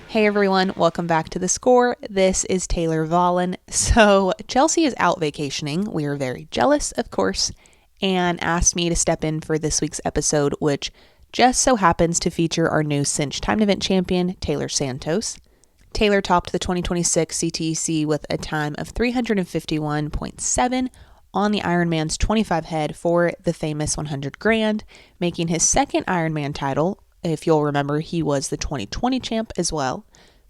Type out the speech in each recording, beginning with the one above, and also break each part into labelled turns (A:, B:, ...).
A: Hey everyone, welcome back to The Score. This is Taylor Vollen. So Chelsea is out vacationing. We are very jealous, of course, and asked me to step in for this week's episode, which just so happens to feature our new Cinch timed event champion, Taylor Santos. Taylor topped the 2026 CTEC with a time of 351.7 on the Ironman's 25 head for the famous 100 grand, making his second Ironman title. If you'll remember, he was the 2020 champ as well.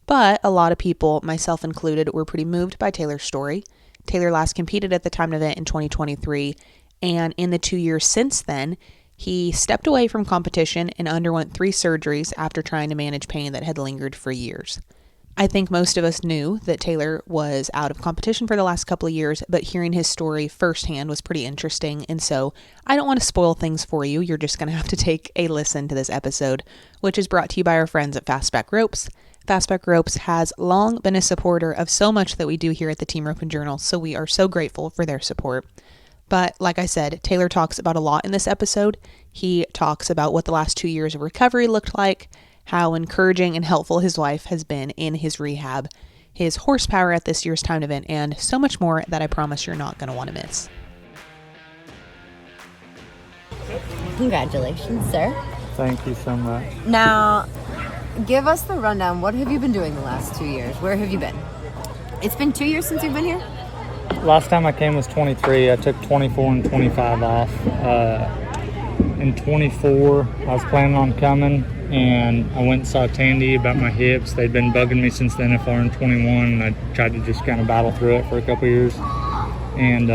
A: But a lot of people, myself included, were pretty moved by Taylor's story. Taylor last competed at the timed event in 2023, and in the 2 years since then, he stepped away from competition and underwent 3 surgeries after trying to manage pain that had lingered for years. I think most of us knew that Taylor was out of competition for the last couple of years, but hearing his story firsthand was pretty interesting, and so I don't want to spoil things for you. You're just going to have to take a listen to this episode, which is brought to you by our friends at Fastback Ropes. Fastback Ropes has long been a supporter of so much that we do here at the Team Rope and Journal, so we are so grateful for their support. But like I said, Taylor talks about a lot in this episode. He talks about what the last 2 years of recovery looked like, how encouraging and helpful his wife has been in his rehab, his horsepower at this year's timed event, and so much more that I promise you're not going to want to miss.
B: Congratulations, sir.
C: Thank you so much.
B: Now, give us the rundown. What have you been doing the last 2 years? Where have you been? It's been 2 years since you've been here?
C: Last time I came was 23. I took 24 and 25 off. In 24, I was planning on coming, and I went and saw Tandy about my hips. They'd been bugging me since the NFR in 21, and I tried to just kind of battle through it for a couple years. And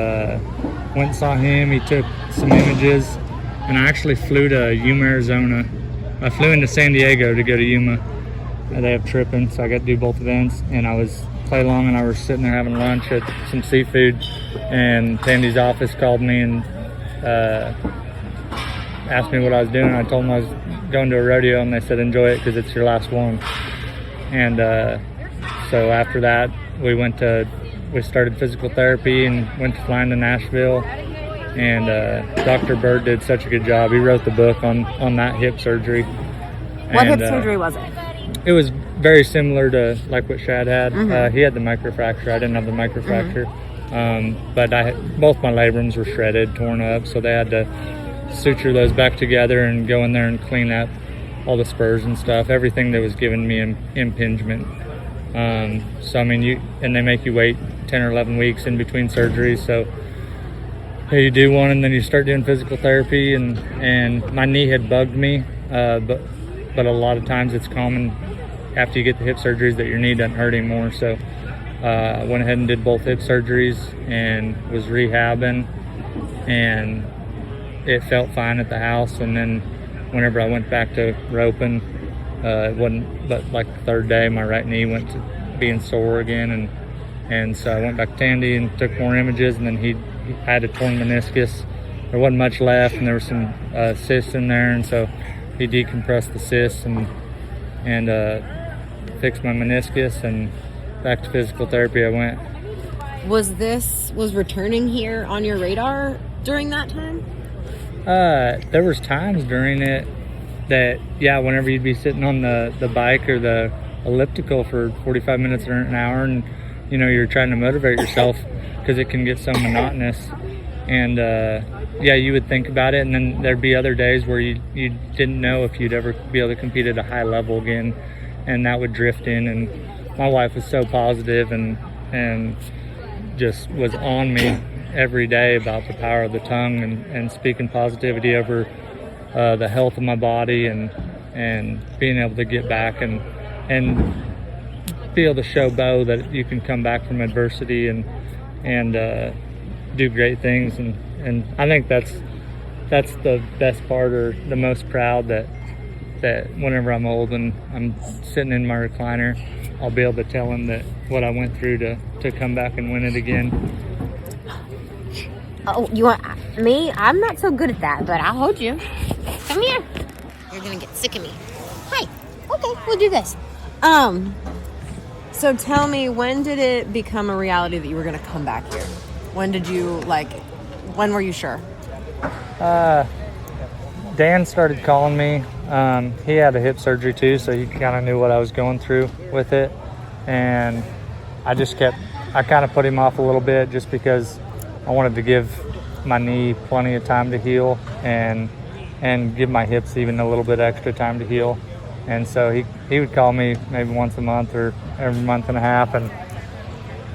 C: went and saw him. He took some images, and I actually flew to Yuma, Arizona. I flew into San Diego to go to Yuma. They have tripping, so I got to do both events. And Clay Long and I were sitting there having lunch at some seafood, and Tandy's office called me and asked me what I was doing. I told them I was going to a rodeo, and they said, enjoy it because it's your last one. And so after that, we started physical therapy and went to flying to Nashville. And Dr. Bird did such a good job. He wrote the book on that hip surgery.
B: What hip surgery was it?
C: It was very similar to like what Shad had.
B: Mm-hmm.
C: He had the microfracture. I didn't have the microfracture. But both my labrums were shredded, torn up, so they had to suture those back together and go in there and clean up all the spurs and stuff, everything that was giving me impingement. So I mean, they make you wait 10 or 11 weeks in between surgeries. So you do one, and then you start doing physical therapy. And my knee had bugged me, but a lot of times it's common after you get the hip surgeries that your knee doesn't hurt anymore. So I went ahead and did both hip surgeries and was rehabbing, and it felt fine at the house. And then whenever I went back to roping, it wasn't but like the third day my right knee went to being sore again, and so I went back to Tandy and took more images, and then he had a torn meniscus. There wasn't much left, and there were some cysts in there, and so he decompressed the cysts and fixed my meniscus, and back to physical therapy I went.
B: Was returning here on your radar during that time?
C: There was times during it that, whenever you'd be sitting on the bike or the elliptical for 45 minutes or an hour, and you're trying to motivate yourself because it can get so monotonous, and you would think about it, and then there'd be other days where you didn't know if you'd ever be able to compete at a high level again, and that would drift in. And my wife was so positive and just was on me every day about the power of the tongue and speaking positivity over the health of my body and being able to get back and be able to show Bo that you can come back from adversity and do great things. And I think that's the best part, or the most proud, that whenever I'm old and I'm sitting in my recliner, I'll be able to tell him that what I went through to come back and win it again.
B: Oh, you want me? I'm not so good at that, but I'll hold you. Come here. You're gonna get sick of me. Hi. Okay, we'll do this. So tell me, when did it become a reality that you were gonna come back here? When were you sure?
C: Dan started calling me He had a hip surgery too, so he kind of knew what I was going through with it. And I kind of put him off a little bit just because I wanted to give my knee plenty of time to heal and give my hips even a little bit extra time to heal. And so he would call me maybe once a month or every month and a half and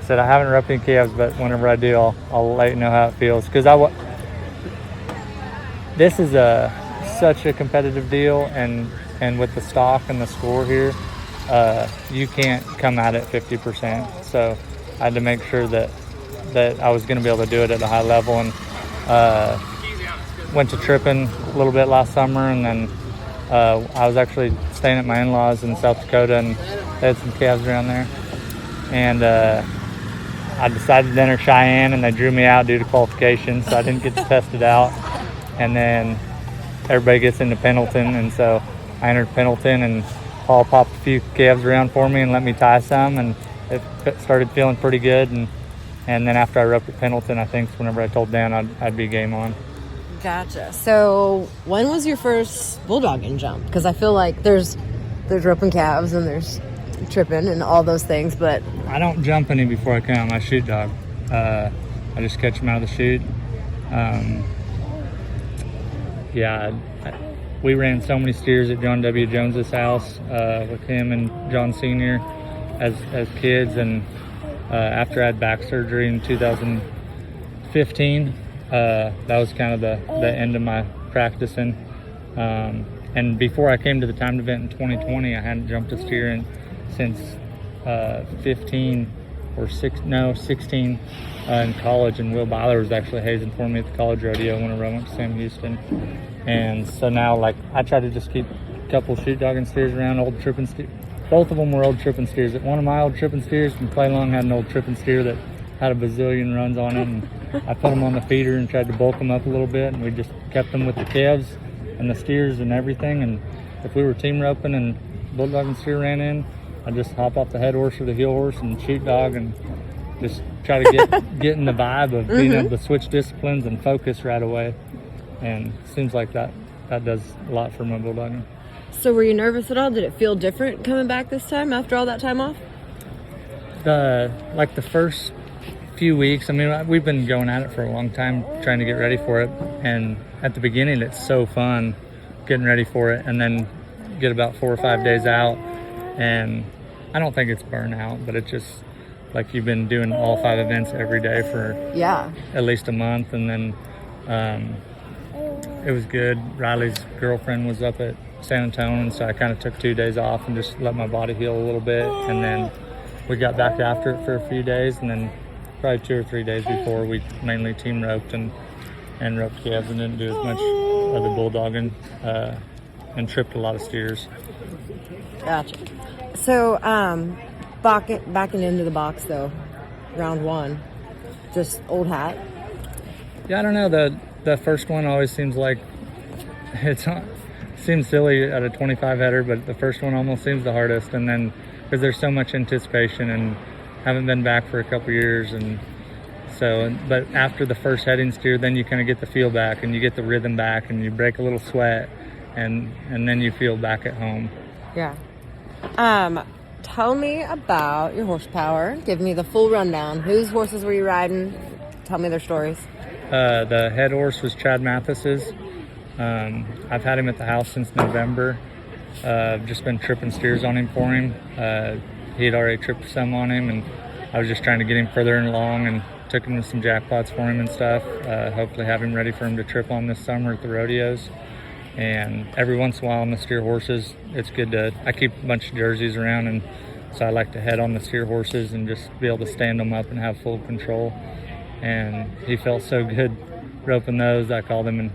C: said, I haven't roped any calves, but whenever I do, I'll let you know how it feels. Because this is such a competitive deal, and with the stock and the score here, you can't come at it 50%. So I had to make sure that I was going to be able to do it at a high level, and went to tripping a little bit last summer, and then I was actually staying at my in-laws in South Dakota, and they had some calves around there. And I decided to enter Cheyenne, and they drew me out due to qualifications, so I didn't get to test it out. And then everybody gets into Pendleton, and so I entered Pendleton, and Paul popped a few calves around for me and let me tie some, and it started feeling pretty good. And then after I roped at Pendleton, I think whenever I told Dan I'd be game on.
B: Gotcha. So when was your first bulldogging jump? Because I feel like there's roping calves and there's tripping and all those things, but
C: I don't jump any before I come. I shoot dog. I just catch them out of the chute. We ran so many steers at John W. Jones's house with him and John Sr. as kids, and after I had back surgery in 2015, that was kind of the end of my practicing. And before I came to the timed event in 2020, I hadn't jumped a steer since 16 in college, and Will Byler was actually hazing for me at the college rodeo when I went to Sam Houston. And so now, like, I try to just keep a couple shoot dogging steers around, old tripping steers. Both of them were old tripping steers. One of my old tripping steers from Clay Long had an old tripping steer that had a bazillion runs on it, and I put them on the feeder and tried to bulk them up a little bit, and we just kept them with the calves and the steers and everything. And if we were team roping and bulldogging steer ran in, I'd just hop off the head horse or the heel horse and shoot dog and just try to get in the vibe of being able to switch disciplines and focus right away. And it seems like that does a lot for my bulldogging.
B: So were you nervous at all? Did it feel different coming back this time after all that time off?
C: The first few weeks, I mean, we've been going at it for a long time trying to get ready for it, and at the beginning it's so fun getting ready for it, and then get about 4 or 5 days out, and I don't think it's burnout, but it's just like you've been doing all 5 events every day for at least a month. And then it was good. Riley's girlfriend was up at San Antonio, and so I kind of took 2 days off and just let my body heal a little bit, and then we got back after it for a few days, and then probably 2 or 3 days before, we mainly team roped and roped calves and didn't do as much other bulldogging, and tripped a lot of steers.
B: Gotcha. So backing into the box though, round 1, just old hat.
C: Yeah, I don't know, the first one always seems like seems silly at a 25 header, but the first one almost seems the hardest, and then because there's so much anticipation and haven't been back for a couple years, and so, but after the first heading steer, then you kind of get the feel back and you get the rhythm back and you break a little sweat, and then you feel back at home.
B: Yeah. Tell me about your horsepower. Give me the full rundown. Whose horses were you riding? Tell me their stories.
C: The head horse was Chad Mathis's. I've had him at the house since November. I've just been tripping steers on him for him. He had already tripped some on him, and I was just trying to get him further along, and took him to some jackpots for him and stuff. Hopefully have him ready for him to trip on this summer at the rodeos. And every once in a while on the steer horses, it's good I keep a bunch of jerseys around, and so I like to head on the steer horses and just be able to stand them up and have full control. And he felt so good roping those. I called him and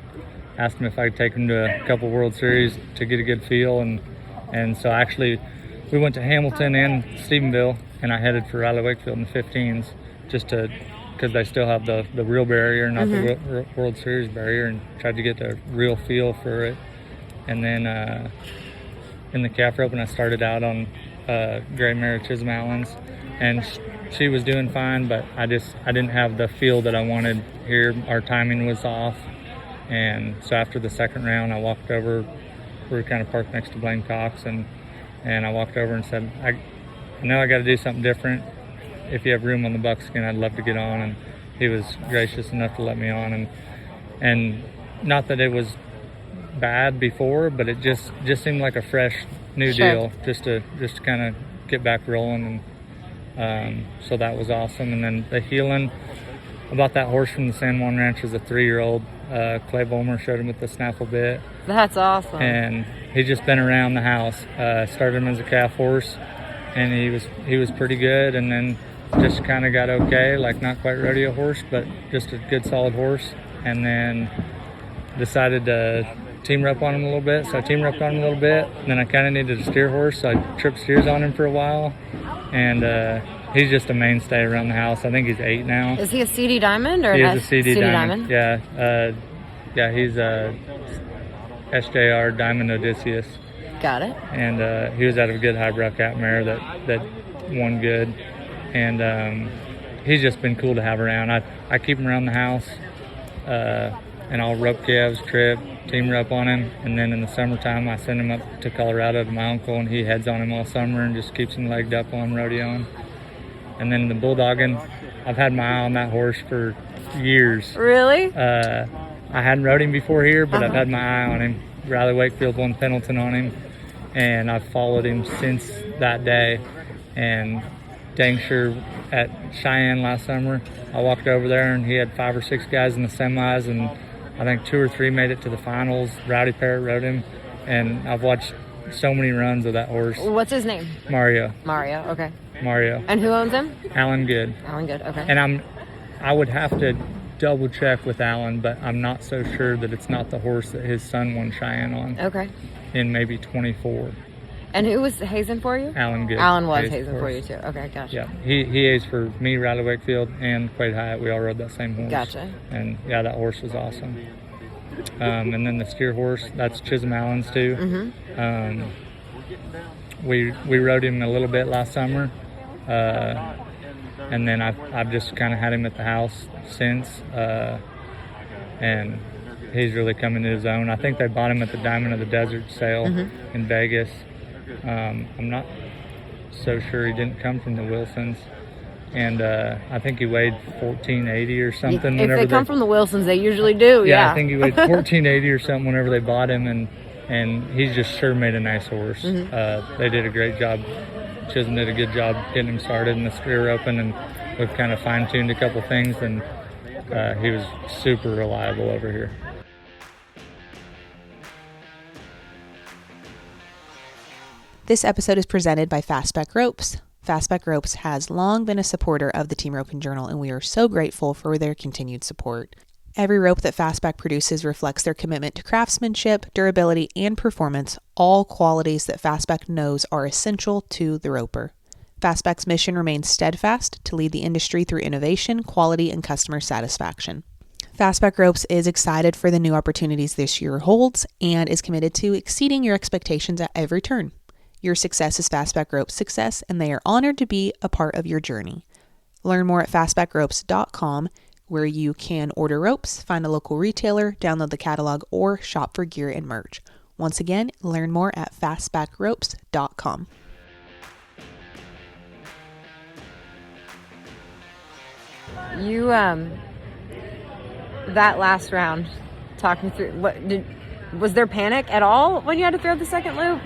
C: asked him if I could take him to a couple World Series to get a good feel. And so actually we went to Hamilton and Stephenville, and I headed for Riley Wakefield in the 15s because they still have the real barrier, not the World Series barrier, and tried to get the real feel for it. And then in the calf roping, I started out on Gray Mare Chisholm Allen's, and she was doing fine, but I didn't have the feel that I wanted here. Our timing was off, and so after the second round, I walked over we were kind of parked next to Blaine Cox, and I walked over and said, I know I got to do something different. If you have room on the buckskin, I'd love to get on. And he was gracious enough to let me on. And not that it was bad before, but it just seemed like a fresh new deal, just to kind of get back rolling. And so that was awesome. And then the healing about that horse from the San Juan Ranch is a 3-year-old. Clay Bulmer showed him with the snaffle bit.
B: That's awesome.
C: And he's just been around the house. Started him as a calf horse, and he was pretty good, and then just kind of got okay, like not quite rodeo horse, but just a good solid horse. And then decided to team rep on him a little bit. So I team repped on him a little bit, and then I kind of needed a steer horse, so I tripped steers on him for a while. And he's just a mainstay around the house. I think he's 8 now.
B: Is he a CD Diamond or
C: he is a CD
B: Diamond?
C: Yeah, he's a SJR Diamond Odysseus.
B: Got it.
C: And he was out of a good highbrow cat mare that won good. And he's just been cool to have around. I keep him around the house, and I'll rope calves, trip, team rep on him. And then in the summertime, I send him up to Colorado to my uncle, and he heads on him all summer and just keeps him legged up on rodeoing. And then the bulldogging, I've had my eye on that horse for years.
B: Really?
C: I hadn't rode him before here, but I've had my eye on him. Riley Wakefield won Pendleton on him, and I've followed him since that day. And dang sure at Cheyenne last summer, I walked over there and he had 5 or 6 guys in the semis, and I think 2 or 3 made it to the finals. Rowdy Parrott rode him, and I've watched so many runs of that horse.
B: What's his name?
C: Mario.
B: Okay.
C: Mario.
B: And who owns him?
C: Alan Good.
B: Alan Good, okay.
C: And I would have to double check with Alan, but I'm not so sure that it's not the horse that his son won Cheyenne on.
B: Okay.
C: In maybe 24.
B: And who was hazing for you?
C: Alan Good.
B: Alan was hazing for you too. Okay, gotcha.
C: Yeah, he hazed for me, Riley Wakefield, and Quade Hyatt. We all rode that same horse.
B: Gotcha.
C: And yeah, that horse was awesome. And then the steer horse, that's Chisholm Allen's too.
B: Mm-hmm.
C: We rode him a little bit last summer, and then I've just kind of had him at the house since, and he's really come into his own. I think they bought him at the Diamond of the Desert sale in Vegas. I'm not so sure he didn't come from the Wilsons, and I think he weighed 1480 or something.
B: If they come from the Wilsons, they usually do. Yeah,
C: I think he weighed 1480 or something whenever they bought him, and he's just sure made a nice horse. They did a great job. Chisholm did a good job getting him started in the steer open, and we've kind of fine-tuned a couple things, and he was super reliable over here.
A: This episode is presented by Fastback Ropes. Fastback Ropes has long been a supporter of the Team Roping Journal, and we are so grateful for their continued support. Every rope that Fastback produces reflects their commitment to craftsmanship, durability, and performance, all qualities that Fastback knows are essential to the roper. Fastback's mission remains steadfast to lead the industry through innovation, quality, and customer satisfaction. Fastback Ropes is excited for the new opportunities this year holds and is committed to exceeding your expectations at every turn. Your success is Fastback Ropes' success, and they are honored to be a part of your journey. Learn more at fastbackropes.com, where you can order ropes, find a local retailer, download the catalog, or shop for gear and merch. Once again, learn more at fastbackropes.com.
B: You, that last round, talk me through, was there panic at all when you had to throw the second loop?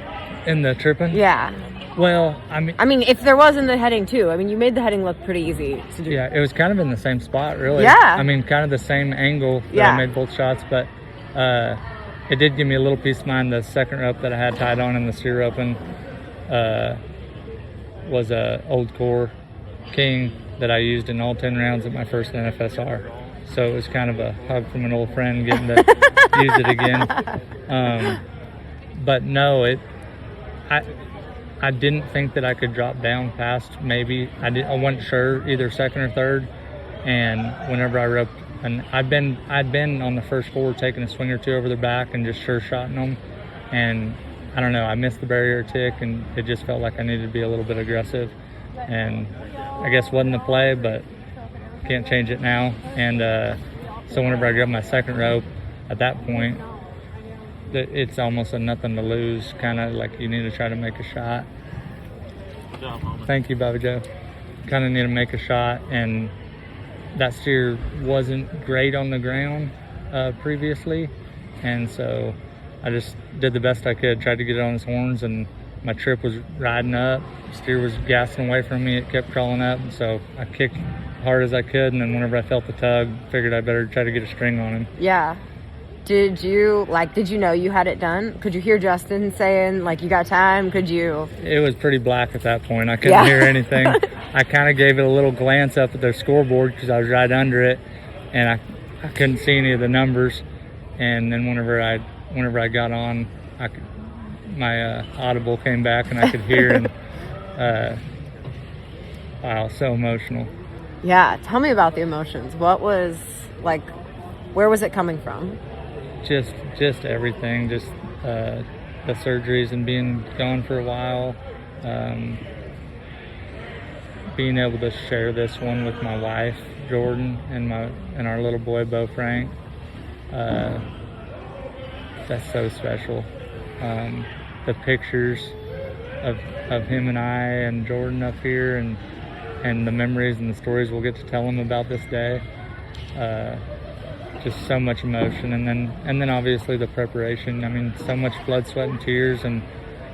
C: In the tripping?
B: Yeah.
C: Well,
B: I mean, if there was in the heading too. I mean, you made the heading look pretty easy to do.
C: Yeah, it was kind of in the same spot, really.
B: Yeah.
C: I mean, kind of the same angle that I made both shots, but it did give me a little peace of mind. The second rope that I had tied on in the steer open was a Old Core King that I used in all 10 rounds at my first NFSR. So it was kind of a hug from an old friend getting to use it again. But no, I didn't think that I could drop down past maybe. I wasn't sure either second or third. And whenever I roped, and I'd been on the first 4 taking a swing or 2 over their back and just sure shotting them. And I don't know, I missed the barrier tick, and it just felt like I needed to be a little bit aggressive. And I guess wasn't the play, but can't change it now. And so whenever I grabbed my second rope, at that point, it's almost a nothing to lose, kind of like you need to try to make a shot.
D: Good job, homie.
C: Thank you, Bobby Joe. Kind of need to make a shot, and that steer wasn't great on the ground previously, and so I just did the best I could, tried to get it on his horns, and my trip was riding up. Steer was gassing away from me. It kept crawling up, and so I kicked hard as I could, and then whenever I felt the tug, figured I better try to get a string on him.
B: Yeah. Did you know you had it done? Could you hear Justin saying, like, you got time? Could you?
C: It was pretty black at that point. I couldn't hear anything. I kind of gave it a little glance up at their scoreboard because I was right under it, and I couldn't see any of the numbers. And then whenever I got on, my audible came back and I could hear, and wow, so emotional.
B: Yeah, tell me about the emotions. What was, like, where was it coming from?
C: Just everything, just the surgeries and being gone for a while, being able to share this one with my wife Jordan and our little boy Bo Frank. That's so special. The pictures of him and I and Jordan up here, and the memories and the stories we'll get to tell him about this day. Just so much emotion, and then obviously the preparation. I mean, so much blood, sweat, and tears, and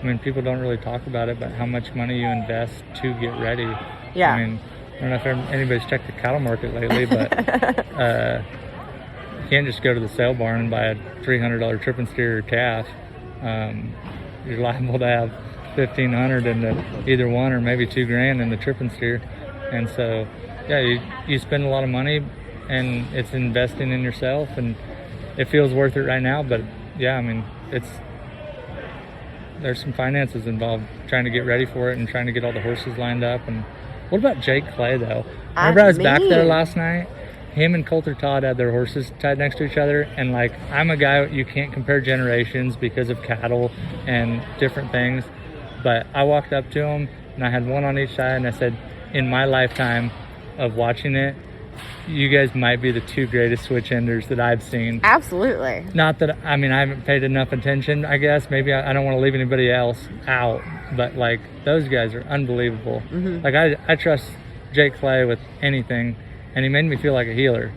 C: I mean, people don't really talk about it, but how much money you invest to get ready.
B: Yeah.
C: I mean, I don't know if anybody's checked the cattle market lately, but you can't just go to the sale barn and buy a $300 tripping steer or calf. You're liable to have $1,500 into either one, or maybe $2,000 in the tripping steer, and so yeah, you spend a lot of money. And it's investing in yourself, and it feels worth it right now. But yeah, I mean, there's some finances involved trying to get ready for it and trying to get all the horses lined up. And what about Jake Clay though? Remember I was back there last night. Him and Coulter Todd had their horses tied next to each other, and like, I'm a guy, you can't compare generations because of cattle and different things. But I walked up to him and I had one on each side, and I said, in my lifetime of watching it, you guys might be the two greatest switch enders that I've seen.
B: Absolutely.
C: Not that, I mean, I haven't paid enough attention, I guess. Maybe I don't want to leave anybody else out, but like, those guys are unbelievable. Mm-hmm. Like, I trust Jake Clay with anything, and he made me feel like a healer.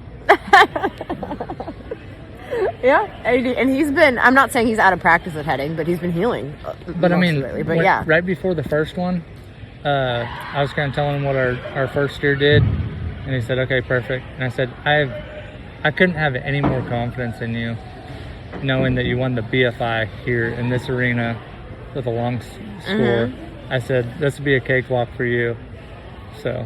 B: Yeah, and he's been, I'm not saying he's out of practice at heading, but he's been healing.
C: But I mean,
B: but yeah.
C: Right before the first one, I was kind of telling him what our first steer did. And he said, okay, perfect. And I said, I couldn't have any more confidence in you, knowing that you won the BFI here in this arena with a long score. Mm-hmm. I said, this would be a cakewalk for you. So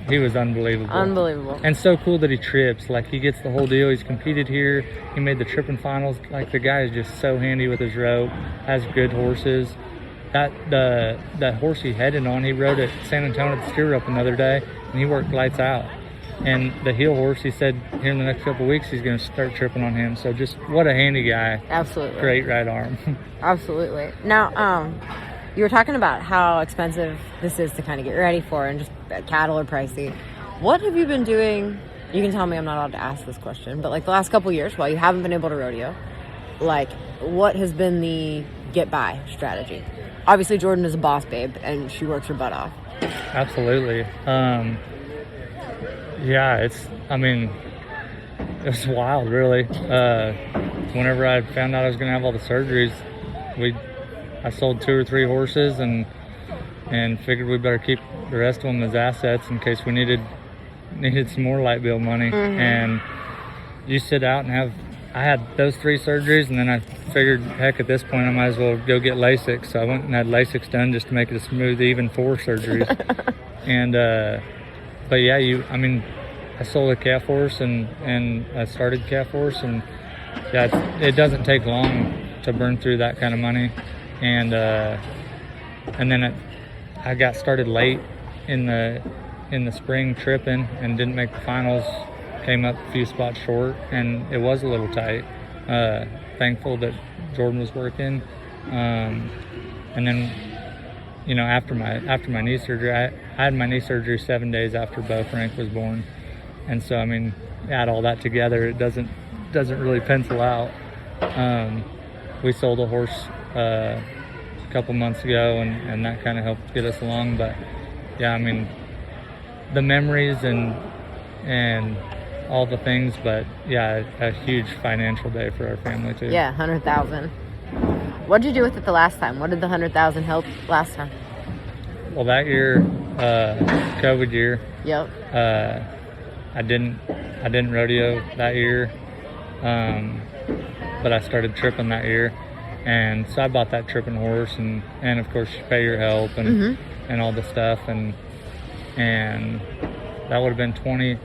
C: he was unbelievable.
B: Unbelievable.
C: And so cool that he trips. Like, he gets the whole deal. He's competed here. He made the tripping finals. Like, the guy is just so handy with his rope, has good horses. That horse he headed on, he rode at San Antonio at the steer rope another day, and he worked lights out. And the heel horse, he said here in the next couple of weeks he's going to start tripping on him. So just what a handy guy.
B: Absolutely.
C: Great right arm.
B: Absolutely. Now, you were talking about how expensive this is to kind of get ready for, and just cattle are pricey. What have you been doing? You can tell me I'm not allowed to ask this question, but like the last couple of years while you haven't been able to rodeo, like, what has been the get by strategy? Obviously, Jordan is a boss babe, and she works her butt off.
C: Absolutely. Yeah, it was wild, really. Whenever I found out I was going to have all the surgeries, I sold 2 or 3 horses and figured we better keep the rest of them as assets in case we needed some more light bill money. Mm-hmm. And you sit out and I had those 3 surgeries, and then I figured, heck, at this point I might as well go get LASIK. So I went and had LASIK done just to make it a smooth, even 4 surgeries. And but yeah, I sold a calf horse and I started calf horse, and yeah, it doesn't take long to burn through that kind of money. And then I got started late in the spring tripping and didn't make the finals. Came up a few spots short, and it was a little tight. Thankful that Jordan was working, and then, after my knee surgery, I had my knee surgery 7 days after Bo Frank was born, and so add all that together, it doesn't really pencil out. we sold a horse a couple months ago, and that kind of helped get us along. But yeah, I mean, the memories and all the things, but yeah, a huge financial day for our family too.
B: Yeah, 100,000. What did you do with it the last time? What did the 100,000 help last time?
C: Well, that year, COVID year,
B: Yep.
C: I didn't rodeo that year, but I started tripping that year, and so I bought that tripping horse, and of course you pay your help and all the stuff, and that would have been 20.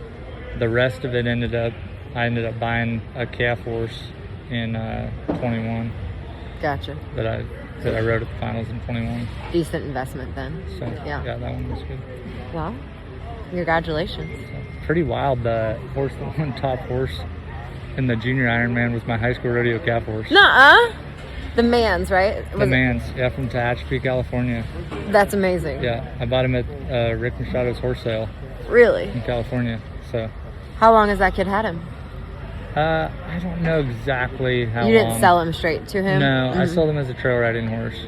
C: The rest of it I ended up buying a calf horse in 21.
B: Gotcha.
C: that I rode at the finals in 21.
B: Decent investment then.
C: So yeah, that one was good.
B: Well, congratulations.
C: So, pretty wild. The horse, the one top horse in the junior Ironman was my high school rodeo calf horse.
B: Nuh-uh. The man's, right?
C: The man's, yeah, from Tehachapi, California.
B: That's amazing.
C: Yeah, I bought him at Rick Machado's horse sale
B: Really?
C: in California. So
B: How long has that kid had him?
C: I don't know exactly how long.
B: You didn't sell him straight to him?
C: No, I sold him as a trail riding horse.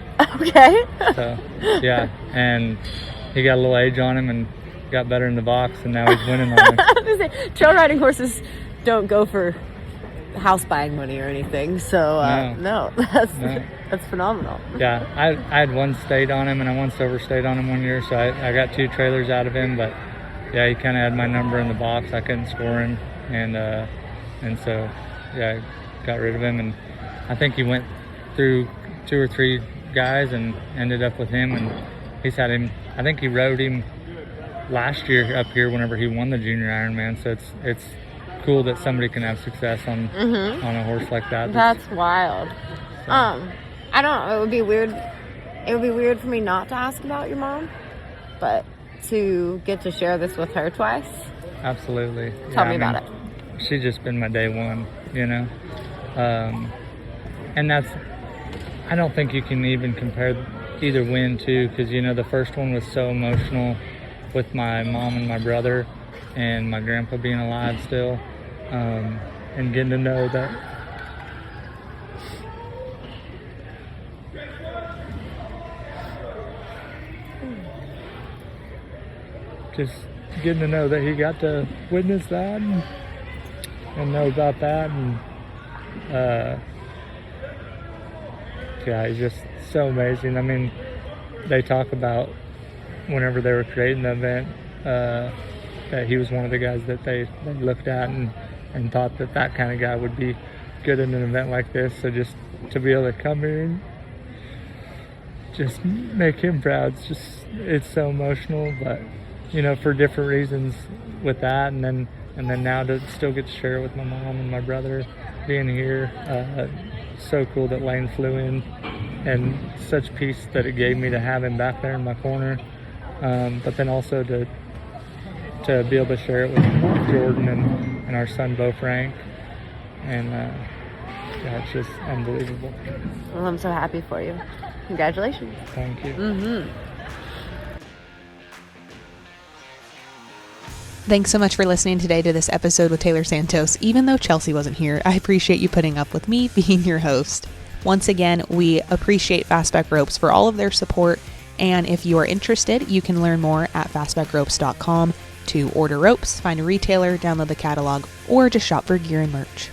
B: Okay.
C: So yeah, and he got a little age on him and got better in the box, and now he's winning on him.
B: Trail riding horses don't go for house buying money or anything, so that's phenomenal.
C: Yeah, I had one state on him and I one silver state on him one year, so I got 2 trailers out of him, but yeah, he kind of had my number in the box. I couldn't score him, and so yeah, I got rid of him, and I think he went through 2 or 3 guys and ended up with him, and he's had him. I think he rode him last year up here whenever he won the junior Ironman, so it's cool that somebody can have success on a horse like that.
B: That's wild.
C: So.
B: I don't know, it would be weird. It would be weird for me not to ask about your mom, but to get to share this with her twice.
C: Absolutely.
B: Tell me about it.
C: She's just been my day one, you know, and I don't think you can even compare either win too, because you know the first one was so emotional with my mom and my brother and my grandpa being alive still, and getting to know that just getting to know that he got to witness that and know about that, and yeah, he's just so amazing. I mean, they talk about whenever they were creating the event, that he was one of the guys that they looked at and thought that kind of guy would be good in an event like this. So just to be able to come here and just make him proud, it's so emotional, but you know, for different reasons with that, and then now to still get to share it with my mom and my brother being here. So cool that Lane flew in, and such peace that it gave me to have him back there in my corner, but then also to be able to share it with Jordan and our son Beau Frank, and yeah, it's just unbelievable.
B: Well, I'm so happy for you. Congratulations.
C: Thank you.
A: Thanks so much for listening today to this episode with Taylor Santos. Even though Chelsea wasn't here, I appreciate you putting up with me being your host. Once again, we appreciate Fastback Ropes for all of their support, and if you are interested, you can learn more at fastbackropes.com to order ropes, find a retailer, download the catalog, or just shop for gear and merch.